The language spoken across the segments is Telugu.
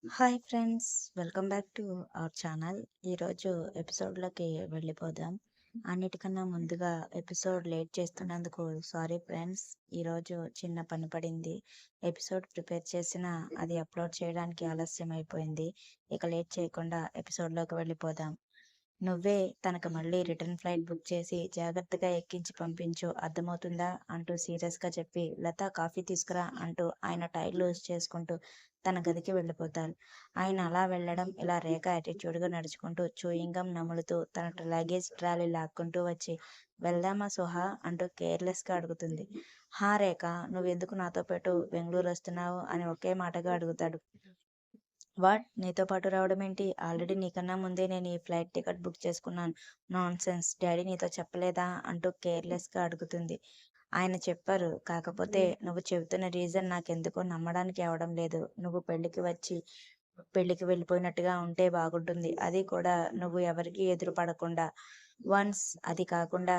Hi friends, welcome back to our channel. ఈరోజు ఎపిసోడ్లోకి వెళ్ళిపోదాం. అన్నిటికన్నా ముందుగా ఎపిసోడ్ లేట్ చేస్తున్నందుకు సారీ ఫ్రెండ్స్. ఈరోజు చిన్న పని పడింది. ఎపిసోడ్ ప్రిపేర్ చేసిన అది అప్లోడ్ చేయడానికి ఆలస్యం అయిపోయింది. ఇక లేట్ చేయకుండా ఎపిసోడ్లోకి వెళ్ళిపోదాం. నువ్వే తనకు మళ్ళీ రిటర్న్ ఫ్లైట్ బుక్ చేసి జాగ్రత్తగా ఎక్కించి పంపించు, అర్థమవుతుందా అంటూ సీరియస్గా చెప్పి లత కాఫీ తీసుకురా అంటూ ఆయన టై లూజ్ చేసుకుంటూ తన గదికి వెళ్ళిపోతారు. ఆయన అలా వెళ్ళడం ఇలా రేఖ యాటిట్యూడ్గా నడుచుకుంటూ చూయింగం నములుతూ తన లగేజ్ ట్రాలీ లాక్కుంటూ వచ్చి వెళ్దామా సుహా అంటూ కేర్లెస్గా అడుగుతుంది. హా రేఖ, నువ్వెందుకు నాతో పాటు బెంగళూరు వస్తున్నావు అని ఒకే మాటగా అడుగుతాడు. వాట్, నీతో పాటు రావడం ఏంటి? ఆల్రెడీ నీకన్నా ముందే నేను ఈ ఫ్లైట్ టికెట్ బుక్ చేసుకున్నాను. నాన్ సెన్స్, డాడీ నీతో చెప్పలేదా అంటూ కేర్లెస్గా అడుగుతుంది. ఆయన చెప్పారు, కాకపోతే నువ్వు చెబుతున్న రీజన్ నాకెందుకో నమ్మడానికి అవడం లేదు. నువ్వు పెళ్లికి వెళ్ళిపోయినట్టుగా ఉంటే బాగుంటుంది. అది కూడా నువ్వు ఎవరికి ఎదురు పడకుండా. వన్స్ అది కాకుండా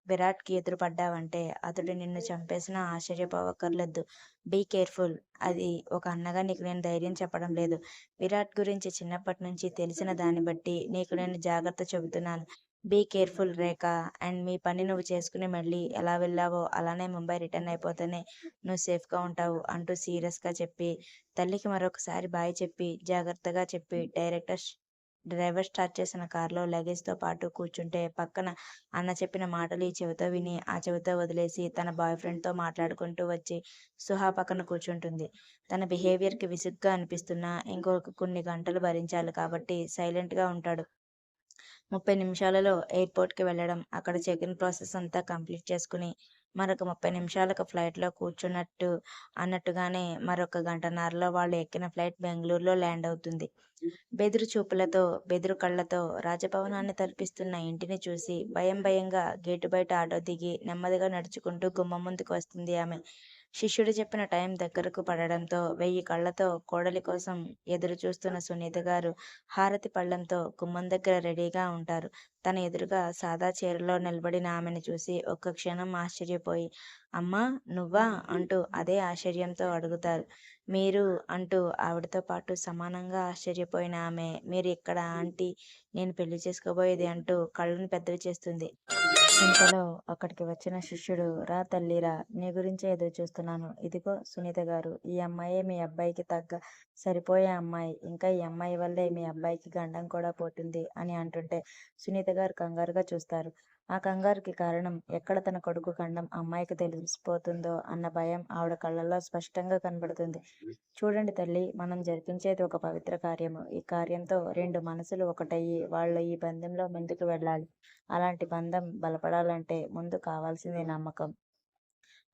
విరాట్కి ఎదురుపడ్డావంటే అతడు నిన్ను చంపేసినా ఆశ్చర్యపోవక్కర్లేదు. Be careful. అది ఒక అన్నగా నీకు నేను ధైర్యం చెప్పడం లేదు. విరాట్ గురించి చిన్నప్పటి నుంచి తెలిసిన దాన్ని బట్టి నీకు నేను జాగ్రత్త చెబుతున్నాను. Be careful Rekha. అండ్ మీ పని నువ్వు చేసుకుని మళ్ళీ ఎలా వెళ్ళావో అలానే ముంబై రిటర్న్ అయిపోతేనే నువ్వు సేఫ్గా ఉంటావు అంటూ సీరియస్గా చెప్పి తల్లికి మరొకసారి బాయ్ చెప్పి జాగ్రత్తగా చెప్పి డ్రైవర్ స్టార్ట్ చేసిన కారులో లగేజ్తో పాటు కూర్చుంటే పక్కన అన్న చెప్పిన మాటలు ఈ చెవితో విని ఆ చెవితో వదిలేసి తన బాయ్ ఫ్రెండ్తో మాట్లాడుకుంటూ వచ్చి సుహా పక్కన కూర్చుంటుంది. తన బిహేవియర్కి విసుగ్గా అనిపిస్తున్నా ఇంకొక కొన్ని గంటలు భరించాలి కాబట్టి సైలెంట్గా ఉంటాడు. 30 నిమిషాలలో ఎయిర్పోర్ట్కి వెళ్ళడం, అక్కడ చెక్-ఇన్ ప్రాసెస్ అంతా కంప్లీట్ చేసుకుని మరొక 30 నిమిషాలకు ఫ్లైట్లో అన్నట్టుగానే మరొక గంటన్నరలో వాళ్ళు ఎక్కిన ఫ్లైట్ బెంగళూరులో ల్యాండ్ అవుతుంది. బెదురు చూపులతో, బెదురు కళ్ళతో రాజభవనాన్ని తలపిస్తున్న ఇంటిని చూసి భయం భయంగా గేటు బయట ఆటో దిగి నెమ్మదిగా నడుచుకుంటూ గుమ్మం ముందుకు వస్తుంది ఆమె. శిష్యుడు చెప్పిన టైం దగ్గరకు పడడంతో 1000 కళ్ళతో కోడలి కోసం ఎదురు చూస్తున్న సునీత గారు హారతి పళ్ళెంతో గుమ్మం దగ్గర రెడీగా ఉంటారు. తన ఎదురుగా సాదా చీరలో నిలబడిన ఆమెను చూసి ఒక్క క్షణం ఆశ్చర్యపోయి, అమ్మా, నువ్వా అంటూ అదే ఆశ్చర్యంతో అడుగుతారు. మీరు అంటూ ఆవిడతో పాటు సమానంగా ఆశ్చర్యపోయిన ఆమె, మీరు ఇక్కడ ఆంటీ, నేను పెళ్లి చేసుకోబోయేది అంటూ కళ్ళను పెద్దవి చేస్తుంది. ఇంతలో అక్కడికి వచ్చిన శిష్యుడు, రా తల్లిరా, నీ గురించే ఎదురు చూస్తున్నాను. ఇదిగో సునీత గారు, ఈ అమ్మాయే మీ అబ్బాయికి సరిపోయే అమ్మాయి. ఇంకా ఈ అమ్మాయి వల్లే మీ అబ్బాయికి గండం కూడా పోతుంది అని అంటుంటే సునీత గారు కంగారుగా చూస్తారు. ఆ కంగారుకి కారణం, ఎక్కడ తన కొడుకు గండం అమ్మాయికి తెలిసిపోతుందో అన్న భయం ఆవిడ కళ్ళల్లో స్పష్టంగా కనబడుతుంది. చూడండి తల్లి, మనం జరిపించేది ఒక పవిత్ర కార్యము. ఈ కార్యంతో 2 మనసులు ఒకటయ్యి వాళ్ళు ఈ బంధంలో ముందుకు వెళ్ళాలి. అలాంటి బంధం బలపడాలంటే ముందు కావాల్సింది నమ్మకం.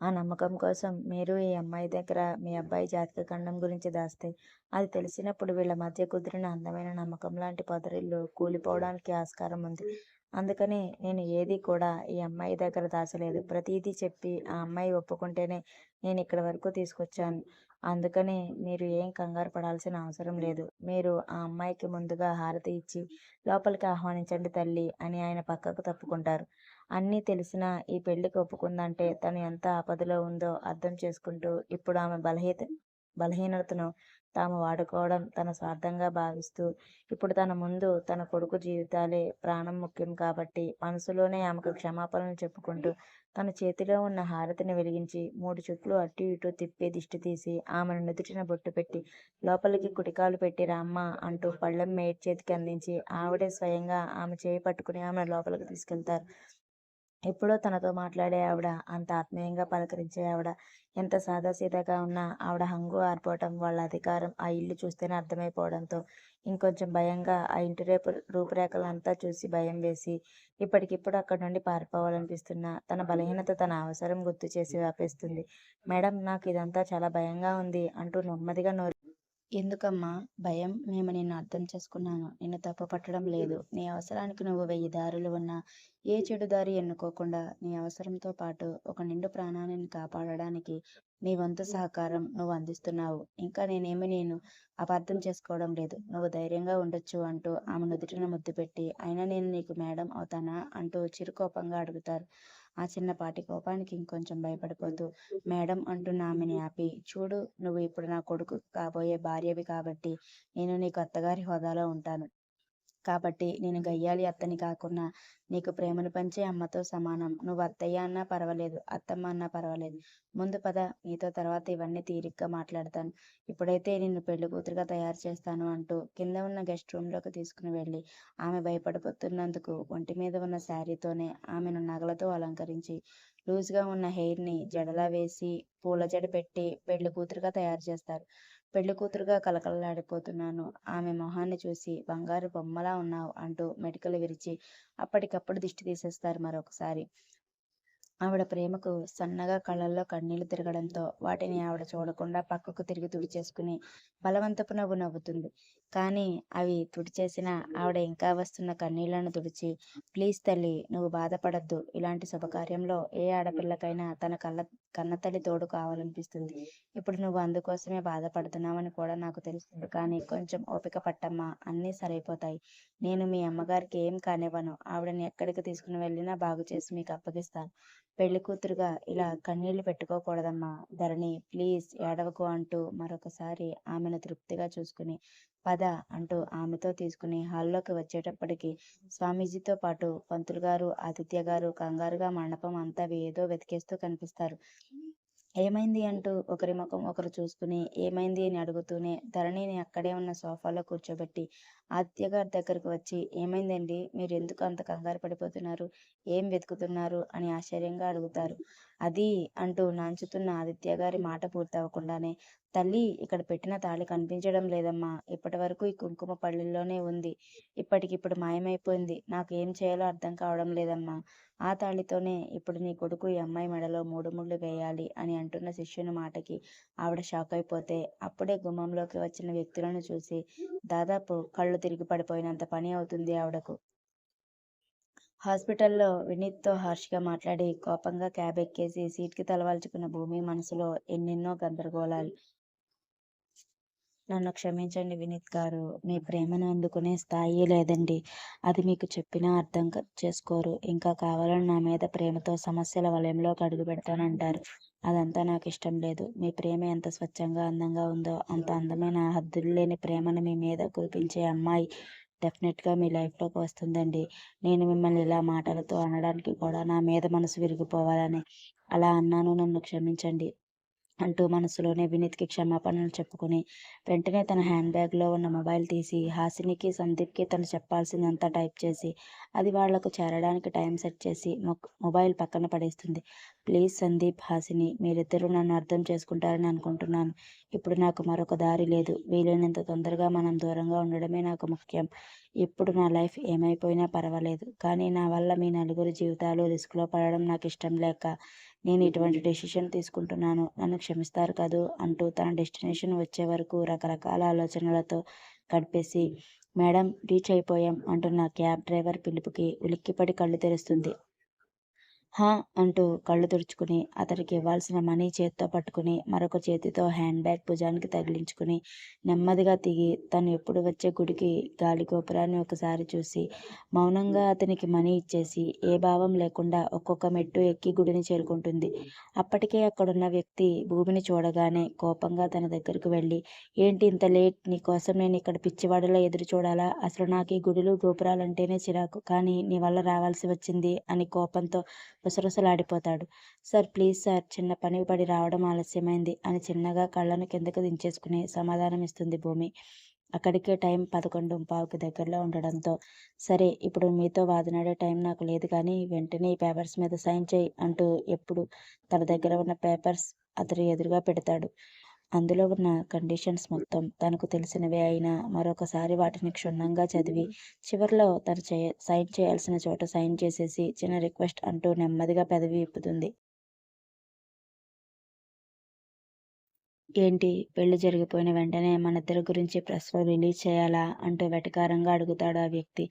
ఆ నమ్మకం కోసం మీరు ఈ అమ్మాయి దగ్గర మీ అబ్బాయి జాతక ఖండం గురించి దాస్తే అది తెలిసినప్పుడు వీళ్ళ మధ్య కుదిరిన అందమైన నమ్మకం లాంటి పొదరిల్లు కూలిపోవడానికి ఆస్కారం ఉంది. అందుకని నేను ఏది కూడా ఈ అమ్మాయి దగ్గర దాచలేదు. ప్రతిదీ చెప్పి ఆ అమ్మాయి ఒప్పుకుంటేనే నేను ఇక్కడి వరకు తీసుకొచ్చాను. అందుకని మీరు ఏం కంగారు పడాల్సిన అవసరం లేదు. మీరు ఆ అమ్మాయికి ముందుగా హారతి ఇచ్చి లోపలికి ఆహ్వానించండి తల్లి అని ఆయన పక్కకు తప్పుకుంటారు. అన్నీ తెలిసినా ఈ పెళ్లికి ఒప్పుకుందంటే తను ఎంత ఆపదలో ఉందో అర్థం చేసుకుంటూ ఇప్పుడు ఆమె బలహీనతను తాము వాడుకోవడం తన స్వార్థంగా భావిస్తూ ఇప్పుడు తన ముందు తన కొడుకు జీవితాలే ప్రాణం ముఖ్యం కాబట్టి మనసులోనే ఆమెకు క్షమాపణలు చెప్పుకుంటూ తన చేతిలో ఉన్న హారతిని వెలిగించి 3 చుట్లు అటు ఇటు తిప్పి దిష్టి తీసి ఆమెను నుదుటిన బొట్టు పెట్టి లోపలికి కుటికాలు పెట్టి రామ్మ అంటూ పళ్ళెం మేడ్ చేతికి అందించి ఆవిడే స్వయంగా ఆమె చేయి పట్టుకుని ఆమెను లోపలికి తీసుకెళ్తారు. ఎప్పుడో తనతో మాట్లాడే ఆవిడ, అంత ఆత్మీయంగా పలకరించే ఆవిడ, ఎంత సాదాసీదాగా ఉన్నా ఆవిడ హంగు ఆరిపోవటం, వాళ్ళ అధికారం ఆ ఇల్లు చూస్తేనే అర్థమైపోవడంతో ఇంకొంచెం భయంగా ఆ ఇంటి రూపురేఖలంతా చూసి భయం వేసి ఇప్పటికిప్పుడు అక్కడి నుండి పారిపోవాలనిపిస్తున్నా తన బలహీనత తన అవసరం గుర్తు చేసి ఆపేస్తుంది. మేడం, నాకు ఇదంతా చాలా భయంగా ఉంది అంటూ నెమ్మదిగా ఎందుకమ్మా భయం? మేము నిన్ను అర్థం చేసుకున్నాను. నిన్ను తప్పు పట్టడం లేదు. నీ అవసరానికి నువ్వు 1000 దారులు ఉన్నా ఏ చెడు దారి ఎన్నుకోకుండా నీ అవసరంతో పాటు ఒక నిండు ప్రాణాన్ని కాపాడడానికి నీ వంతు సహకారం నువ్వు అందిస్తున్నావు. ఇంకా నేను అపార్థం చేసుకోవడం లేదు. నువ్వు ధైర్యంగా ఉండొచ్చు అంటూ ఆమె నుదుటిన ముద్దు పెట్టి, అయినా నేను నీకు మేడం అవుతానా అంటూ చిరుకోపంగా అడుగుతారు. ఆ చిన్నపాటి కోపానికి ఇంకొంచెం భయపడిపోతూ మేడం అంటున్న ఆమెని ఆపి, చూడు నువ్వు ఇప్పుడు నా కొడుకు కాబోయే భార్యవి కాబట్టి నేను నీకు అత్తగారి హోదాలో ఉంటాను. కాబట్టి నేను గయ్యాళి అత్తని కాకున్నా నీకు ప్రేమను పంచే అమ్మతో సమానం. నువ్వు అత్తయ్య అన్నా పర్వాలేదు, అత్తమ్మ అన్నా పర్వాలేదు. ముందు పద, నీతో తర్వాత ఇవన్నీ తీరిగ్గా మాట్లాడతాను. ఇప్పుడైతే నిన్ను పెళ్లి కూతురుగా తయారు చేస్తాను అంటూ కింద ఉన్న గెస్ట్ రూమ్లోకి తీసుకుని వెళ్ళి ఆమె భయపడిపోతున్నందుకు ఒంటి మీద ఉన్న శారీతోనే ఆమెను నగలతో అలంకరించి లూజ్గా ఉన్న హెయిర్ని జడలా వేసి పూల జడ పెట్టి పెళ్లి కూతురుగా తయారు చేస్తారు. పెళ్లి కూతురుగా కలకలలాడిపోతున్నాను ఆమె మొహాన్ని చూసి, బంగారు బొమ్మలా ఉన్నావు అంటూ మెటికలు విరిచి అప్పటికప్పుడు దిష్టి తీసేస్తారు మరొకసారి. ఆవిడ ప్రేమకు సన్నగా కళ్ళల్లో కన్నీళ్లు తిరగడంతో వాటిని ఆవిడ చూడకుండా పక్కకు తిరిగి తుడిచేసుకుని బలవంతపు నవ్వు నవ్వుతుంది. కానీ అవి తుడిచేసిన ఆవిడ ఇంకా వస్తున్న కన్నీళ్లను తుడిచి, ప్లీజ్ తల్లి, నువ్వు బాధపడద్దు. ఇలాంటి శుభకార్యంలో ఏ ఆడపిల్లకైనా తన కన్నతల్లి తోడు కావాలనిపిస్తుంది. ఇప్పుడు నువ్వు అందుకోసమే బాధపడుతున్నావని కూడా నాకు తెలుస్తుంది. కానీ కొంచెం ఓపిక పట్టమ్మా, అన్నీ సరైపోతాయి. నేను మీ అమ్మగారికి ఏం కానివ్వను. ఆవిడని ఎక్కడికి తీసుకుని వెళ్ళినా బాగు చేసి మీకు అప్పగిస్తాను. పెళ్లి కూతురుగా ఇలా కన్నీళ్లు పెట్టుకోకూడదమ్మా ధరణి, ప్లీజ్ ఏడవకు అంటూ మరొకసారి ఆమెను తృప్తిగా చూసుకుని, పద అంటూ ఆమెతో తీసుకుని హాల్లోకి వచ్చేటప్పటికి స్వామీజీతో పాటు పంతులు గారు, ఆదిత్య గారు కంగారుగా మండపం అంతా ఏదో వెతికేస్తూ కనిపిస్తారు. ఏమైంది అంటూ ఒకరి ముఖం ఒకరు చూసుకుని ఏమైంది అని అడుగుతూనే ధరణిని అక్కడే ఉన్న సోఫాలో కూర్చోబెట్టి ఆదిత్య గారి దగ్గరకు వచ్చి, ఏమైందండి, మీరు ఎందుకు అంత కంగారు పడిపోతున్నారు, ఏం వెతుకుతున్నారు అని ఆశ్చర్యంగా అడుగుతారు. అది అంటూ నాంచుతున్న ఆదిత్య గారి మాట పూర్తవకుండానే, తల్లి, ఇక్కడ పెట్టిన తాళి కనిపించడం లేదమ్మా, ఇప్పటి వరకు ఈ కుంకుమ పళ్ళల్లోనే ఉంది, ఇప్పటికిప్పుడు మాయమైపోయింది, నాకు ఏం చేయాలో అర్థం కావడం లేదమ్మా. ఆ తాళితోనే ఇప్పుడు నీ కొడుకు ఈ అమ్మాయి మెడలో 3 ముళ్ళు వేయాలి అని అంటున్న శిష్యుని మాటకి ఆవిడ షాక్ అయిపోతే, అప్పుడే గుమ్మంలోకి వచ్చిన వ్యక్తులను చూసి దాదాపు కళ్ళు తిరిగి పడిపోయినంత పని అవుతుంది ఆవిడకు. హాస్పిటల్లో వినీత్తో హార్ష్గా మాట్లాడి కోపంగా క్యాబ్ ఎక్కేసి సీట్కి తలవాల్చుకున్న భూమి మనసులో ఎన్నెన్నో గందరగోళాలు. నన్ను క్షమించండి వినీత్ గారు, మీ ప్రేమను అందుకునే స్థాయి లేదండి. అది మీకు చెప్పినా అర్థం చేసుకోరు. ఇంకా కావాలని నా మీద ప్రేమతో సమస్యల వలయంలోకి అడుగు పెడతానంటారు. అదంతా నాకు ఇష్టం లేదు. మీ ప్రేమ ఎంత స్వచ్ఛంగా అందంగా ఉందో అంత అందమైన హద్దులు లేని ప్రేమను మీ మీద కురిపించే అమ్మాయి డెఫినెట్గా మీ లైఫ్లోకి వస్తుందండి. నేను మిమ్మల్ని ఇలా మాటలతో అనడానికి కూడా నా మీద మనసు విరిగిపోవాలని అలా అన్నాను, నన్ను క్షమించండి అంటూ మనసులోనే వినీత్కి క్షమాపణలు చెప్పుకుని వెంటనే తన హ్యాండ్ బ్యాగ్లో ఉన్న మొబైల్ తీసి హాసినికి, సందీప్కి తను చెప్పాల్సిందంతా టైప్ చేసి అది వాళ్లకు చేరడానికి టైం సెట్ చేసి మొబైల్ పక్కన పడేస్తుంది. ప్లీజ్ సందీప్, హాసిని, మీరిద్దరూ నన్ను అర్థం చేసుకుంటారని అనుకుంటున్నాను. ఇప్పుడు నాకు మరొక దారి లేదు. వీలైనంత తొందరగా మనం దూరంగా ఉండడమే నాకు ముఖ్యం. ఇప్పుడు నా లైఫ్ ఏమైపోయినా పర్వాలేదు, కానీ నా వల్ల మీ నలుగురి జీవితాలు రిస్క్లో పడడం నాకు ఇష్టం లేక నేను ఇటువంటి డెసిషన్ తీసుకుంటున్నాను. నన్ను క్షమిస్తారు కదూ అంటూ తన డెస్టినేషన్ వచ్చే వరకు రకరకాల ఆలోచనలతో గడిపేసి, మేడం రీచ్ అయిపోయాం అంటున్న క్యాబ్ డ్రైవర్ పిలుపుకి ఉలిక్కిపడి కళ్ళు తెరుస్తుంది. హా అంటూ కళ్ళు తుడుచుకుని అతనికి ఇవ్వాల్సిన మనీ చేత్తో పట్టుకుని మరొక చేతితో హ్యాండ్ బ్యాగ్ భుజానికి తగిలించుకుని నెమ్మదిగా దిగి తను ఎప్పుడు వచ్చే గుడికి గాలి గోపురాన్ని ఒకసారి చూసి మౌనంగా అతనికి మనీ ఇచ్చేసి ఏ భావం లేకుండా ఒక్కొక్క మెట్టు ఎక్కి గుడిని చేరుకుంటుంది. అప్పటికే అక్కడున్న వ్యక్తి భూమిని చూడగానే కోపంగా తన దగ్గరకు వెళ్ళి, ఏంటి ఇంత లేట్, నీకోసం నేను ఇక్కడ పిచ్చివాడిలో ఎదురు చూడాలా, అసలు నాకు ఈ గుడులు గోపురాలంటేనే చిరాకు, కానీ నీ వల్ల రావాల్సి వచ్చింది అని కోపంతో రుసరుసలాడిపోతాడు. సార్ ప్లీజ్ సార్, చిన్న పని పడి రావడం ఆలస్యమైంది అని చిన్నగా కళ్ళను కిందకు దించేసుకుని సమాధానమిస్తుంది భూమి. అక్కడికే టైం 11:15కి దగ్గరలో ఉండడంతో, సరే ఇప్పుడు మీతో వాదనాడే టైం నాకు లేదు, కానీ వెంటనే ఈ పేపర్స్ మీద సైన్ చేయి అంటూ ఎప్పుడు తన దగ్గర ఉన్న పేపర్స్ అతని ఎదురుగా పెడతాడు. అందులో ఉన్న కండిషన్స్ మొత్తం తనకు తెలిసినవే అయినా మరొకసారి వాటిని క్షుణ్ణంగా చదివి చివర్లో తను సైన్ చేయాల్సిన చోట సైన్ చేసేసి చిన్న రిక్వెస్ట్ అంటూ నెమ్మదిగా పెదవి విప్పుతుంది. ఏంటి, పెళ్లి జరిగిపోయిన వెంటనే మనిద్దరి గురించి ప్రెస్లో రిలీజ్ చేయాలా అంటూ వెటకారంగా అడుగుతాడు ఆ వ్యక్తి.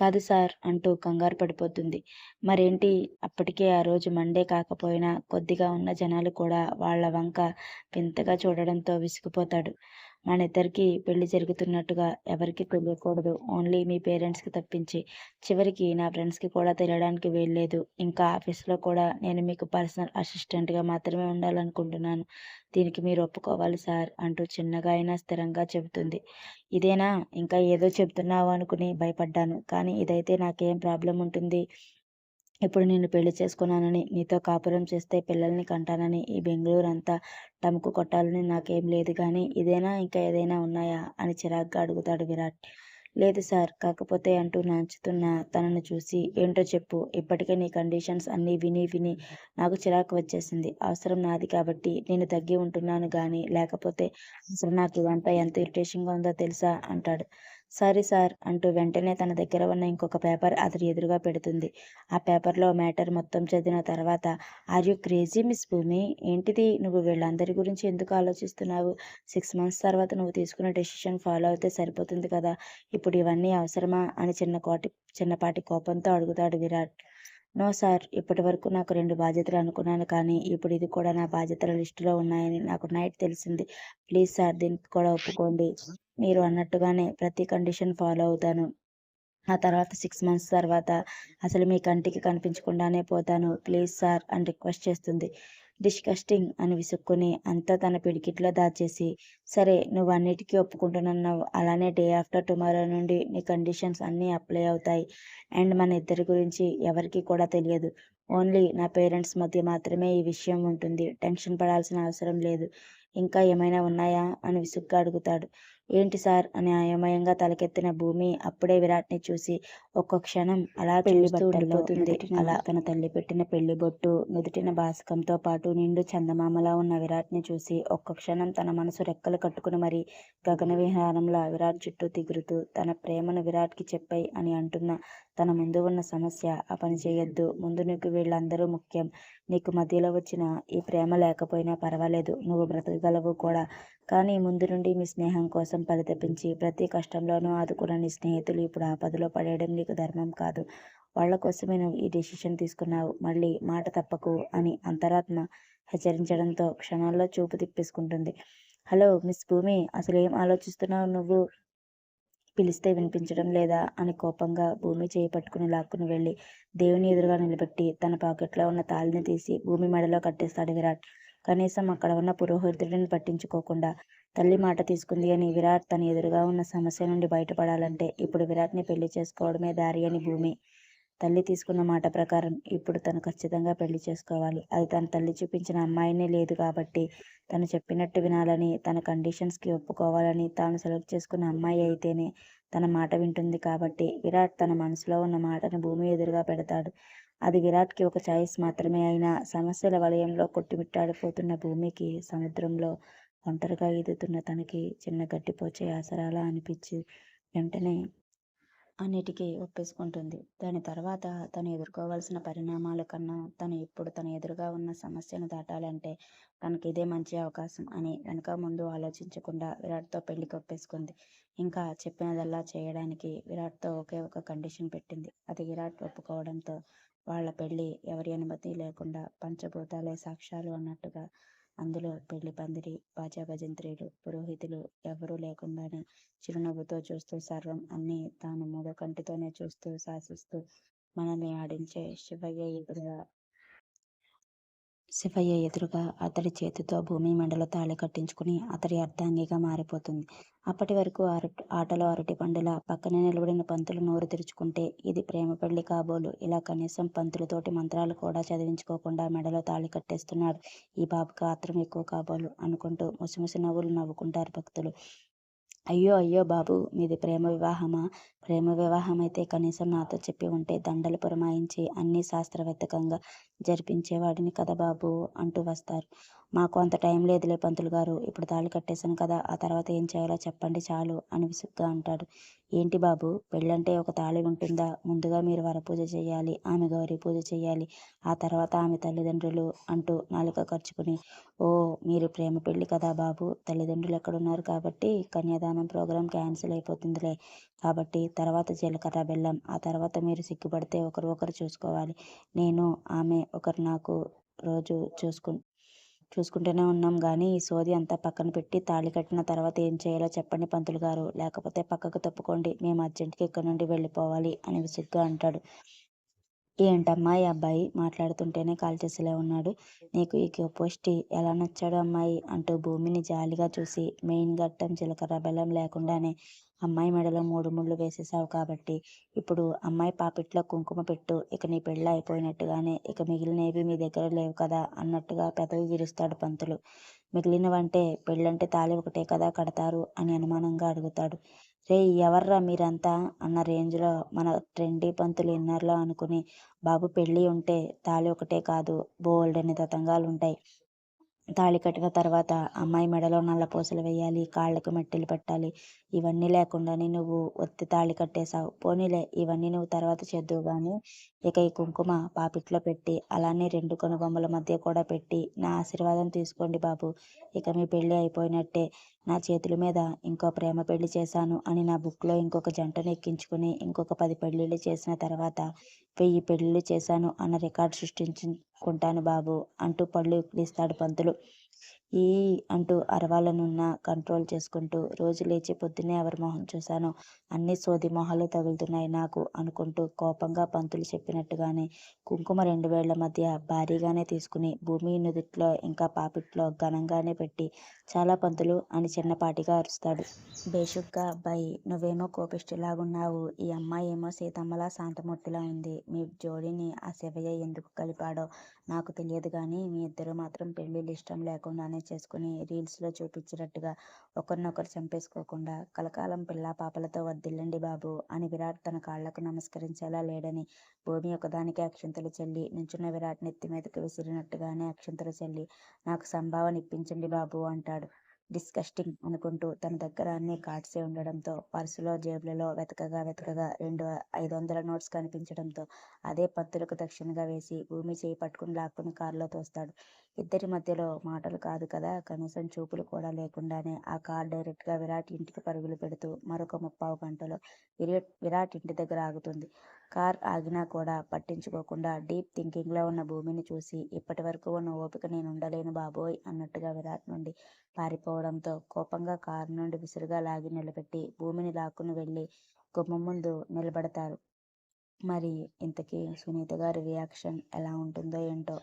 కాదు సార్ అంటూ కంగారు పడిపోతుంది. మరేంటి, అప్పటికే ఆ రోజు మండే కాకపోయినా కొద్దిగా ఉన్న జనాలు కూడా వాళ్ల వంక వింతగా చూడడంతో విసిగిపోతాడు. మనిద్దరికీ పెళ్లి జరుగుతున్నట్టుగా ఎవరికీ తెలియకూడదు. ఓన్లీ మీ పేరెంట్స్‌కి తప్పించి. చివరికి నా ఫ్రెండ్స్‌కి కూడా తెలియడానికి వీల్లేదు. ఇంకా ఆఫీస్‌లో కూడా నేను మీకు పర్సనల్ అసిస్టెంట్‌గా మాత్రమే ఉండాలనుకుంటున్నాను. దీనికి మీరు ఒప్పుకోవాలి సార్ అంటూ చిన్నగా అయినా స్థిరంగా చెబుతుంది. ఇదేనా? ఇంకా ఏదో చెప్తున్నావు అనుకుని భయపడ్డాను. కానీ ఇదైతే నాకేం ప్రాబ్లమ్ ఉంటుంది? ఇప్పుడు నిన్ను పెళ్లి చేసుకున్నానని, నీతో కాపురం చేస్తే పిల్లల్ని కంటానని, ఈ బెంగుళూరంతా టముకు కొట్టాలని నాకేం లేదు గానీ, ఇదేనా ఇంకా ఏదైనా ఉన్నాయా? అని చిరాగ్గా అడుగుతాడు విరాట్. లేదు సార్. కాకపోతే అంటూ నాంచుతున్న తనను చూసి, ఏంటో చెప్పు. ఇప్పటికే నీ కండిషన్స్ అన్నీ విని విని నాకు చిరాకు వచ్చేసింది. అవసరం నాది కాబట్టి నేను తగ్గి ఉంటున్నాను గానీ, లేకపోతే అసలు నాకు ఇదంతా ఎంత ఇరిటేషన్‌గా ఉందో తెలుసా? అంటాడు. సారీ సార్ అంటూ వెంటనే తన దగ్గర ఉన్న ఇంకొక పేపర్ అతడి ఎదురుగా పెడుతుంది. ఆ పేపర్‌లో మ్యాటర్ మొత్తం చదివిన తర్వాత, ఆర్ యూ క్రేజీ మిస్ భూమి? ఏంటిది? నువ్వు వీళ్ళందరి గురించి ఎందుకు ఆలోచిస్తున్నావు? 6 మంత్స్ తర్వాత నువ్వు తీసుకున్న డెసిషన్ ఫాలో అవుతే సరిపోతుంది కదా! ఇప్పుడు ఇవన్నీ అవసరమా? అని చిన్నపాటి కోపంతో అడుగుతాడు విరాట్. No sir. ఇప్పటివరకు నాకు 2 బాధ్యతలు అనుకున్నాను కానీ, ఇప్పుడు ఇది కూడా నా బాధ్యతల లిస్టులో ఉన్నాయని నాకు నైట్ తెలిసింది. ప్లీజ్ సార్ దీనికి కూడా ఒప్పుకోండి. మీరు అన్నట్టుగానే ప్రతి కండిషన్ ఫాలో అవుతాను. ఆ తర్వాత 6 మంత్స్ తర్వాత అసలు మీ కంటికి కనిపించకుండానే పోతాను. ప్లీజ్ సార్ అని రిక్వెస్ట్ చేస్తుంది. డిస్గస్టింగ్ అని విసుక్కుని అంతా తన పిడికిట్లో దాచేసి, సరే నువ్వన్నిటికీ ఒప్పుకుంటున్నావు. అలానే డే ఆఫ్టర్ టుమారో నుండి నీ కండిషన్స్ అన్నీ అప్లై అవుతాయి. అండ్ మన ఇద్దరి గురించి ఎవరికీ కూడా తెలియదు. ఓన్లీ నా పేరెంట్స్ మధ్య మాత్రమే ఈ విషయం ఉంటుంది. టెన్షన్ పడాల్సిన అవసరం లేదు. ఇంకా ఏమైనా ఉన్నాయా? అని విసుగ్గా అడుగుతాడు. ఏంటి సార్? అని అయోమయంగా తలకెత్తిన భూమి అప్పుడే విరాట్‌ని చూసి ఒక్క క్షణం అలా చూస్తూ ఉండిపోతుంది. అలా తన తల్లి పెట్టిన పెళ్లి బొట్టు, నుదుటిన బాసికంతో పాటు నిండు చందమామలా ఉన్న విరాట్‌ని చూసి ఒక్క క్షణం తన మనసు రెక్కలు కట్టుకుని మరీ గగన విహారంలా విరాట్ చుట్టూ తిరుగుతూ తన ప్రేమను విరాట్‌కి చెప్పెయ్ అని అంటున్న తన ముందు ఉన్న సమస్య, ఆ పని చేయొద్దు. ముందు నీకు వీళ్ళందరూ ముఖ్యం. నీకు మధ్యలో వచ్చిన ఈ ప్రేమ లేకపోయినా పర్వాలేదు. నువ్వు బ్రతకగలవు కూడా. కానీ ముందు నుండి మీ స్నేహం కోసం పరితపించి ప్రతి కష్టంలోనూ ఆదుకున్న నీ స్నేహితులు ఇప్పుడు ఆపదలో పడేయడం నీకు ధర్మం కాదు. వాళ్ళ కోసమే నువ్వు ఈ డెసిషన్ తీసుకున్నావు. మళ్ళీ మాట తప్పకు అని అంతరాత్మ హెచ్చరించడంతో క్షణాల్లో చూపు తిప్పేసుకుంటుంది. హలో మిస్ భూమి, అసలేం ఆలోచిస్తున్నావు నువ్వు? పిలిస్తే వినిపించడం లేదా? అని కోపంగా భూమి చేయి పట్టుకుని లాక్కుని వెళ్ళి దేవుని ఎదురుగా నిలబెట్టి తన పాకెట్లో ఉన్న తాళిని తీసి భూమి మెడలో కట్టేస్తాడు విరాట్. కనీసం అక్కడ ఉన్న పురోహితుడిని పట్టించుకోకుండా తల్లి మాట తీసుకుంది అని విరాట్ తన ఎదురుగా ఉన్న సమస్య నుండి బయటపడాలంటే ఇప్పుడు విరాట్ని పెళ్లి చేసుకోవడమే దారి అని భూమి. తల్లి తీసుకున్న మాట ప్రకారం ఇప్పుడు తను ఖచ్చితంగా పెళ్లి చేసుకోవాలి. అది తన తల్లి చూపించిన అమ్మాయినే లేదు కాబట్టి తను చెప్పినట్టు వినాలని, తన కండిషన్స్‌కి ఒప్పుకోవాలని, తాను సెలెక్ట్ చేసుకున్న అమ్మాయి అయితేనే తన మాట వింటుంది కాబట్టి విరాట్ తన మనసులో ఉన్న మాటను భూమి ఎదురుగా పెడతాడు. అది విరాట్‌కి ఒక చాయిస్ మాత్రమే అయినా సమస్యల వలయంలో కొట్టుమిట్టాడిపోతున్న భూమికి సముద్రంలో ఒంటరిగా ఈదుతున్న తనకి చిన్న గడ్డిపోచే ఆసరాలా అనిపించి వెంటనే అన్నిటికీ ఒప్పేసుకుంటుంది. దాని తర్వాత తను ఎదుర్కోవాల్సిన పరిణామాల కన్నా తను ఇప్పుడు తన ఎదురుగా ఉన్న సమస్యను దాటాలంటే తనకిదే మంచి అవకాశం అని వెనక ముందు ఆలోచించకుండా విరాట్‌తో పెళ్లికి ఒప్పేసుకుంది. ఇంకా చెప్పినదల్లా చేయడానికి విరాట్‌తో ఒకే ఒక కండిషన్ పెట్టింది. అది విరాట్ ఒప్పుకోవడంతో వాళ్ళ పెళ్లి ఎవరి అనుమతి లేకుండా పంచభూతాలే సాక్ష్యాలు అన్నట్టుగా అందులో పెళ్లి పందిరి, బాజా భజంత్రీలు, పురోహితులు ఎవ్వరూ లేకుండానే చిరునవ్వుతో చూస్తూ సర్వం అన్నీ తాను మూడో కంటితోనే చూస్తూ శాసిస్తూ మనల్ని ఆడించే శివయ్య ఎదురుగా అతడి చేతితో భూమి మెడలో తాళి కట్టించుకుని అతడి అర్ధాంగిగా మారిపోతుంది. అప్పటి వరకు ఆటలో అరటిపండులా పక్కనే నిలబడిన పంతులు నోరు తెరుచుకుంటే ఇది ప్రేమ పెళ్లి కాబోలు. ఇలా కనీసం పంతులుతోటి మంత్రాలు కూడా చదివించుకోకుండా మెడలో తాళి కట్టేస్తున్నాడు. ఈ బాబుకి ఆత్రం ఎక్కువ కాబోలు అనుకుంటూ ముసిముసి నవ్వులు నవ్వుకుంటారు భక్తులు. అయ్యో అయ్యో బాబూ, మీది ప్రేమ వివాహమా? ప్రేమ వివాహమైతే కనీసం నాతో చెప్పి ఉంటే దండలు పురమాయించి అన్నీ శాస్త్రవేత్తకంగా జరిపించేవాడిని కదా బాబూ అంటూ వస్తారు. మాకు అంత టైం లేదులే పంతులు గారు. ఇప్పుడు తాళి కట్టేశాను కదా, ఆ తర్వాత ఏం చేయాలో చెప్పండి చాలు అని విసుగ్గా అంటాడు. ఏంటి బాబు, పెళ్ళంటే ఒక తాళి ఉంటుందా? ముందుగా మీరు వరపూజ చేయాలి, ఆమె గౌరీ పూజ చేయాలి, ఆ తర్వాత ఆమె తల్లిదండ్రులు అంటూ నాలుక ఖర్చుకుని, ఓ మీరు ప్రేమ పెళ్లి కదా బాబు, తల్లిదండ్రులు ఎక్కడున్నారు కాబట్టి కన్యాదానం ప్రోగ్రాం క్యాన్సిల్ అయిపోతుందిలే. కాబట్టి తర్వాత జీలకర్ర బెల్లం, ఆ తర్వాత మీరు సిగ్గుపడితే ఒకరు ఒకరు చూసుకోవాలి. నేను, ఆమె ఒకరు నాకు రోజు చూసుకు చూసుకుంటూనే ఉన్నాం గానీ ఈ సోది అంతా పక్కన పెట్టి తాళి కట్టిన తర్వాత ఏం చేయాలో చెప్పండి పంతులు గారు. లేకపోతే పక్కకు తప్పుకోండి. మేము అర్జెంట్‌గా ఇక్కడి నుండి వెళ్ళిపోవాలి అని విసుగ్గా అంటాడు. ఏంటమ్మా ఈ అబ్బాయి మాట్లాడుతుంటేనే కాల్చేసేలా ఉన్నాడు. నీకు ఈ కోపిష్టి ఎలా నచ్చాడు అమ్మాయి అంటూ భూమిని జాలిగా చూసి మెయిన్ గట్టం జీలకర్ర బెల్లం లేకుండానే అమ్మాయి మెడలో 3 ముళ్ళు వేసేసావు కాబట్టి ఇప్పుడు అమ్మాయి పాపిట్లో కుంకుమ పెట్టు. ఇక నీ పెళ్ళి అయిపోయినట్టుగానే. ఇక మిగిలినవి మీ దగ్గర లేవు కదా అన్నట్టుగా పెదవి విరుస్తాడు పంతులు. మిగిలినవంటే పెళ్ళంటే తాళి ఒకటే కదా కడతారు అని అనుమానంగా అడుగుతాడు. రేయ్ ఎవర్రా మీరంతా అన్న రేంజ్లో మన ట్రెండీ పంతులు ఇన్నర్లో అనుకుని బాబు పెళ్ళి ఉంటే తాళి ఒకటే కాదు బోలెడన్ని తతంగాలుంటాయి. తాళి కట్టిన తర్వాత అమ్మాయి మెడలో నల్లపూసలు వేయాలి, కాళ్ళకు మెట్టెలు పెట్టాలి. ఇవన్నీ లేకుండానే నువ్వు ఒత్తి తాళి కట్టేశావు. పోనీలే ఇవన్నీ నువ్వు తర్వాత చేద్దువు గానీ ఇక ఈ కుంకుమ పాపిట్లో పెట్టి అలానే 2 కనుబొమ్మల మధ్య కూడా పెట్టి నా ఆశీర్వాదం తీసుకోండి బాబు. ఇక మీ పెళ్ళి అయిపోయినట్టే. నా చేతుల మీద ఇంకో ప్రేమ పెళ్లి చేశాను అని నా బుక్‌లో ఇంకొక జంటను ఎక్కించుకుని ఇంకొక 10 పెళ్ళిళ్ళు చేసిన తర్వాత 1000 పెళ్ళిళ్ళు చేశాను అన్న రికార్డ్ సృష్టించుకుంటాను బాబు అంటూ పళ్ళు ఇకిలిస్తాడు పంతులు. ఈ అంటూ అరవాలనున్నా కంట్రోల్ చేసుకుంటూ రోజు లేచి పొద్దున్నే ఎవరి మొహం చూశానో అన్ని సోది మొహాలు తగులుతున్నాయి నాకు అనుకుంటూ కోపంగా పంతులు చెప్పినట్టుగానే కుంకుమ 2 వేళ్ల మధ్య భారీగానే తీసుకుని భూమి నుదిట్లో ఇంకా పాపిట్లో ఘనంగానే పెట్టి చాలా పంతులు అని చిన్నపాటిగా అరుస్తాడు. బేషుగ్గా అబ్బాయి నువ్వేమో కోపిష్టిలాగున్నావు. ఈ అమ్మాయి ఏమో సీతమ్మలా శాంతమూర్తిలా ఉంది. మీ జోడీని ఆ శివయ్య ఎందుకు కలిపాడో నాకు తెలియదు గానీ మీ ఇద్దరు మాత్రం పెళ్ళిళ్ళు ఇష్టం లేకుండానే చేసుకుని రీల్స్‌లో చూపించినట్టుగా ఒకరినొకరు చంపేసుకోకుండా కలకాలం పిల్లా పాపలతో వర్ధిల్లండి బాబు అని విరాట్ తన కాళ్ళకు నమస్కరించేలా లేడని భూమి ఒకదానికి అక్షింతలు చల్లి నుంచున్న విరాట్ నెత్తి మీదకు విసిరినట్టుగానే అక్షింతలు చల్లి నాకు సంభావన ఇప్పించండి బాబు అంటాడు. డిస్గస్టింగ్ అనుకుంటూ తన దగ్గర అన్నీ కార్డ్సే ఉండడంతో పర్సులో జేబులలో వెతకగా 2 500 నోట్స్ కనిపించడంతో అదే పంతులకు దక్షిణగా వేసి భూమి చేయి పట్టుకుని లాక్కుని కారులో తోస్తాడు. ఇద్దరి మధ్యలో మాటలు కాదు కదా కనీసం చూపులు కూడా లేకుండానే ఆ కార్ డైరెక్ట్‌గా విరాట్ ఇంటికి పరుగులు పెడుతూ మరొక 30 గంటలో విరాట్ ఇంటి దగ్గర ఆగుతుంది. కార్ ఆగినా కూడా పట్టించుకోకుండా డీప్ థింకింగ్‌లో ఉన్న భూమిని చూసి ఇప్పటివరకు ఉన్న ఓపిక నేనుండలేను బాబోయ్ అన్నట్టుగా విరాట్ నుండి పారిపోవడంతో కోపంగా కారు నుండి విసురుగా లాగి నిలబెట్టి భూమిని లాక్కుని వెళ్ళి గుమ్మం ముందు నిలబడతారు. మరి ఇంతకీ సునీత గారి రియాక్షన్ ఎలా ఉంటుందో ఏంటో?